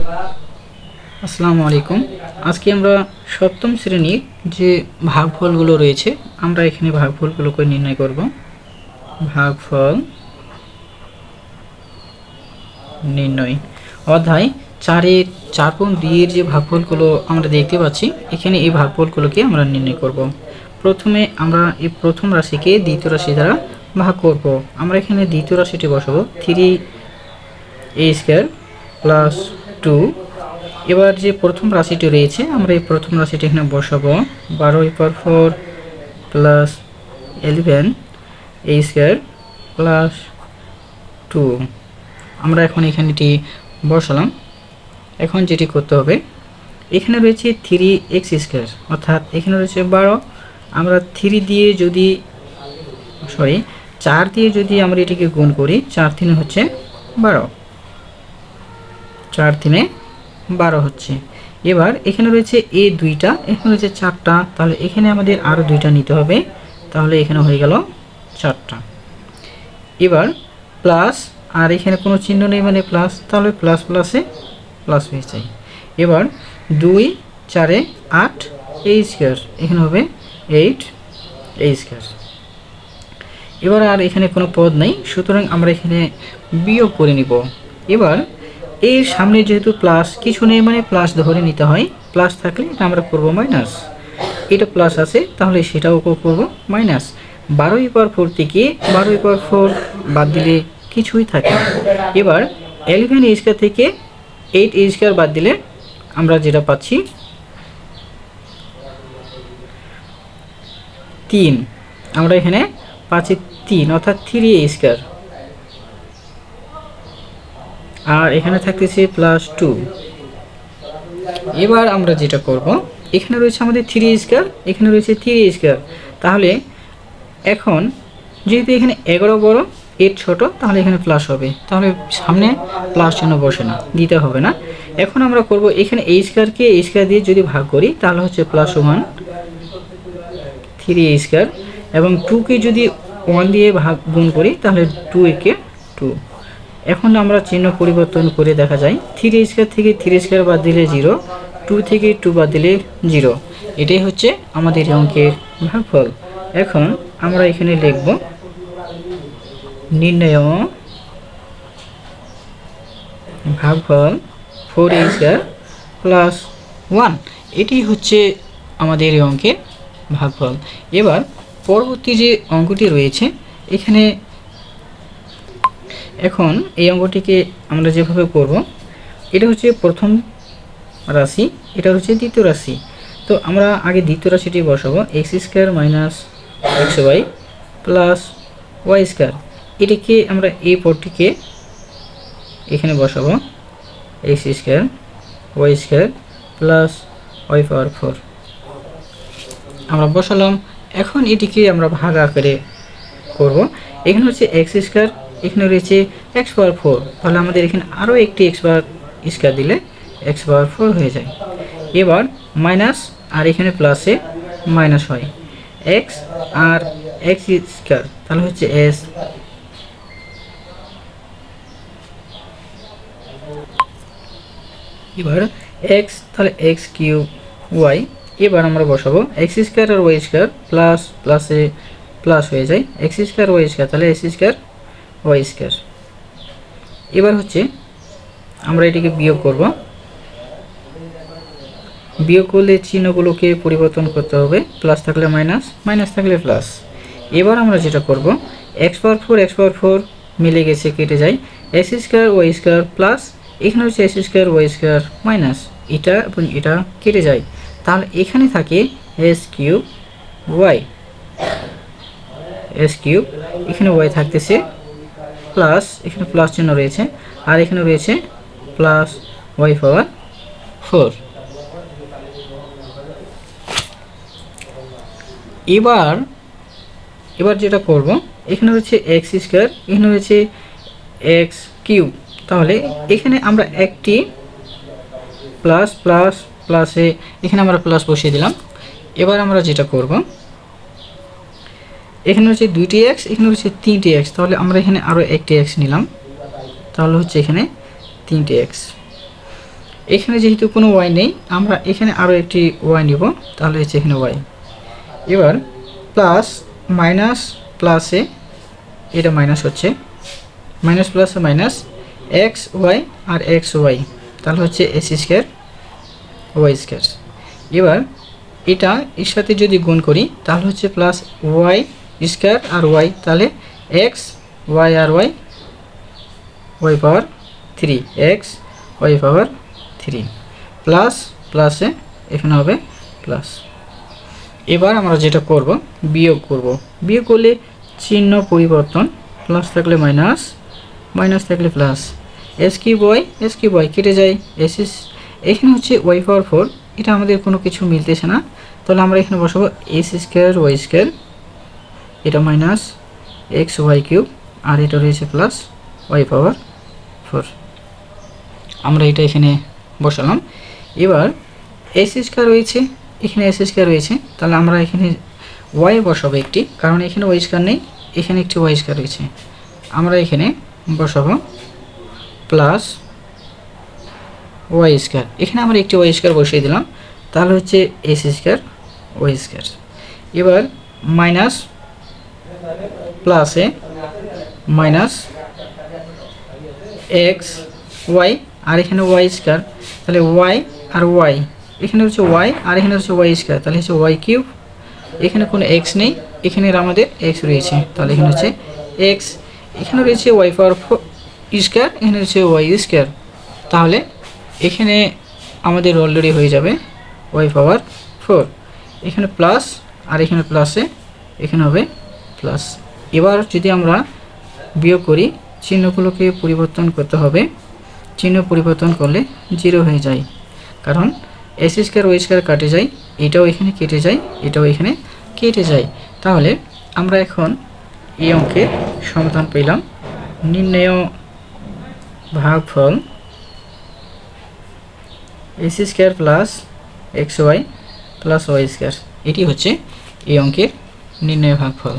আসসালামু আলাইকুম। আজকে আমরা সপ্তম শ্রেণীর যে ভাগফলগুলো রয়েছে আমরা এখানে ভাগফলগুলোকে নির্ণয় করব। ভাগফল নির্ণয় অধ্যায় 4-এর 4.2-এর যে ভাগফলগুলো আমরা দেখতে পাচ্ছি, এখানে এই ভাগফলগুলোকে আমরা নির্ণয় করব। প্রথমে আমরা এই প্রথম রাশিকে দ্বিতীয় রাশি দ্বারা ভাগ করব। আমরা এখানে দ্বিতীয় রাশিটি বসাবো 3a² প্লাস 2। এবার যে প্রথম রাশিটি রয়েছে আমরা এই প্রথম রাশিটি এখানে বসাবো 12/4 প্লাস 11a² প্লাস 2। আমরা এখন এখানে এটি বসালাম। এখন যেটি করতে হবে, এখানে রয়েছে 3x², অর্থাৎ এখানে রয়েছে 12। আমরা 4 দিয়ে যদি আমরা এটিকে গুণ করি, 4 3 হচ্ছে 12, 4 3 12 হচ্ছে। এবার এখানে রয়েছে এ 2টা, এখানে রয়েছে 4টা, তাহলে এখানে আমাদের আরও 2টা নিতে হবে, তাহলে এখানে হয়ে গেল 4টা। এবার প্লাস, আর এখানে কোনো চিহ্ন নেই মানে প্লাস, তাহলে প্লাস প্লাসে প্লাস হয়ে যায়। এবার 2 4 8 a², এখানে হবে 8a²। এবার আর এখানে কোনো পদ নেই, সুতরাং আমরা এখানে বিয়োগ করে নিব। এবার এর সামনে যেহেতু প্লাস কিছু নেই মানে প্লাস ধরে নিতে হয়, প্লাস থাকলে আমরা করব মাইনাস। এটা প্লাস আছে তাহলে সেটাও করব মাইনাস। 12/4 থেকে 12/4 বাদ দিলে কিছুই থাকে না। এবার 11a² থেকে 8a² বাদ দিলে আমরা যেটা পাচ্ছি 3। আমরা এখানে পাচ্ছি 3, অর্থাৎ 3a²। আর এখানে থাকতেছে প্লাস 2। এবার আমরা যেটা করব, এখানে রয়েছে আমাদের 3a², এখানে রয়েছে 3a², তাহলে এখন যেহেতু এখানে 11 বড় 8 ছোট, তাহলে এখানে প্লাস হবে, তাহলে সামনে প্লাস চিহ্ন বসে না, দিতে হবে না। এখন আমরা করব এখানে a²কে a² দিয়ে যদি ভাগ করি তাহলে হচ্ছে প্লাস 1 3a², এবং 2কে যদি 1 দিয়ে গুণ করি তাহলে 2 2। এখন আমরা চিহ্ন পরিবর্তন করে দেখা যায়, 3a² থেকে 3a² বাদ দিলে 0, 2 থেকে 2 বাদ দিলে 0। এটাই হচ্ছে আমাদের অঙ্কের ভাগফল। এখন আমরা এখানে লিখব নির্ণয় ভাগফল 4a² প্লাস 1। এটি হচ্ছে আমাদের এই অঙ্কের ভাগফল। এবার পরবর্তী যে অঙ্কটি রয়েছে এখানে, এখন এই অঙ্কটিকে আমরা যেভাবে করব, এটা হচ্ছে প্রথম রাশি, এটা হচ্ছে দ্বিতীয় রাশি। তো আমরা আগে দ্বিতীয় রাশিটি বসাবো x² minus xy plus y²। এটিকে আমরা এই পদটিকে এখানে বসাবো x² y² প্লাস y/4 আমরা বসালাম। এখন এটিকে আমরা ভাগ আকারে করব। এখানে হচ্ছে x², এখানে রয়েছে x/4, তাহলে আমাদের এখানে আরও একটি x² দিলে x/4 হয়ে যায়। এবার মাইনাস, আর এখানে প্লাসে মাইনাস হয়, x আর x², তাহলে হচ্ছে s। এবার x, তাহলে x³ y। এবার আমরা বসাবো x² আর y² প্লাস প্লাসে প্লাস হয়ে যায়, x² y², তাহলে s² y²। এবার হচ্ছে আমরা এটিকে বিয়োগ করব। বিয়োগ করলে চিহ্নগুলোকে পরিবর্তন করতে হবে, প্লাস থাকলে মাইনাস, মাইনাস থাকলে প্লাস। এবার আমরা যেটা করব, x/4 মিলে গেছে, কেটে যায়, s² y² প্লাস এখানে হচ্ছে s² y² মাইনাস, এটা এবং এটা কেটে যায়, তাহলে এখানে থাকে s³ y, s³, এখানে y থাকতেছে প্লাস, এখানে প্লাস চিহ্ন রয়েছে, আর এখানে রয়েছে প্লাস y/4। এবার যেটা করব, এখানে রয়েছে x², এখানে রয়েছে x³, তাহলে এখানে আমরা একটি প্লাস প্লাস প্লাসে এখানে আমরা প্লাস বসিয়ে দিলাম। এবার আমরা যেটা করব, এখানে হচ্ছে 2টি x, এখানে হচ্ছে 3টি x, তাহলে আমরা এখানে আরও একটি x নিলাম, তাহলে হচ্ছে এখানে 3টি x। এখানে যেহেতু কোনো ওয়াই নেই, আমরা এখানে আরও একটি ওয়াই নিব, তাহলে হচ্ছে এখানে ওয়াই। এবার প্লাস মাইনাস প্লাসে এটা মাইনাস হচ্ছে, মাইনাস প্লাসে মাইনাস এক্স ওয়াই আর এক্স ওয়াই, তাহলে হচ্ছে এস স্কোয়ার ওয়াই স্কোয়ার। এবার এটা এর সাথে যদি গুণ করি তাহলে হচ্ছে প্লাস ওয়াই স্কোয়ার আর ওয়াই, তাহলে এক্স ওয়াই আর ওয়াই, ওয়াই পাওয়ার 3 এক্স ওয়াই পাওয়ার 3 প্লাস প্লাসে এখানে হবে প্লাস। এবার আমরা যেটা করব বিয়োগ করব, বিয়োগ করলে চিহ্ন পরিবর্তন, প্লাস থাকলে মাইনাস, মাইনাস থাকলে প্লাস, এস কিউব ওয়াই কেটে যায়, এখানে হচ্ছে ওয়াই পাওয়ার 4, এটা আমাদের কোনো কিছু মিলতেছে না, তাহলে আমরা এখানে বসাবো এস স্কোয়ার ওয়াই স্কোয়ার, এটা মাইনাস এক্স ওয়াই কিউব, আর এটা রয়েছে প্লাস ওয়াই পাওয়ার 4। আমরা এটা এখানে বসালাম। এবার এস স্কোয়ার রয়েছে, এখানে এস স্কোয়ার রয়েছে, তাহলে আমরা এখানে ওয়াই বসাবো একটি, কারণ এখানে ওয়াই স্কোয়ার নেই, এখানে একটি ওয়াই স্কোয়ার রয়েছে, আমরা এখানে বসাবো প্লাস ওয়াই স্কোয়ার, এখানে আমরা একটি ওয়াই স্কোয়ার বসিয়ে দিলাম, তাহলে হচ্ছে এস স্কোয়ার ওয়াই স্কোয়ার। এবার মাইনাস প্লাসে মাইনাস এক্স ওয়াই আর এখানে ওয়াই স্কোয়ার, তাহলে ওয়াই আর ওয়াই, এখানে হচ্ছে ওয়াই আর এখানে হচ্ছে ওয়াই স্কোয়ার, তাহলে হচ্ছে ওয়াই কিউব, এখানে কোনো এক্স নেই, এখানে আমাদের এক্স রয়েছে, তাহলে এখানে হচ্ছে এক্স, এখানে রয়েছে ওয়াই পাওয়ার 4 স্কোয়ার, এখানে হচ্ছে ওয়াই স্কোয়ার, তাহলে এখানে আমাদের অলরেডি হয়ে যাবে ওয়াই পাওয়ার 4, এখানে প্লাস আর এখানে প্লাসে এখানে হবে প্লাস। এবার যদি আমরা বিয়োগ করি, চিহ্নগুলোকে পরিবর্তন করতে হবে, চিহ্ন পরিবর্তন করলে 0 হয়ে যায়, কারণ এস স্কোয়ার ওয়াই স্কোয়ার কাটে যায়, এটাও এখানে কেটে যায়, এটাও এখানে কেটে যায়। তাহলে আমরা এখন এই অঙ্কের সমাধান পেলাম, নির্ণেয় ভাগফল x square plus x y plus y square, এটি হচ্ছে এই অঙ্কের নির্ণেয় ভাগফল।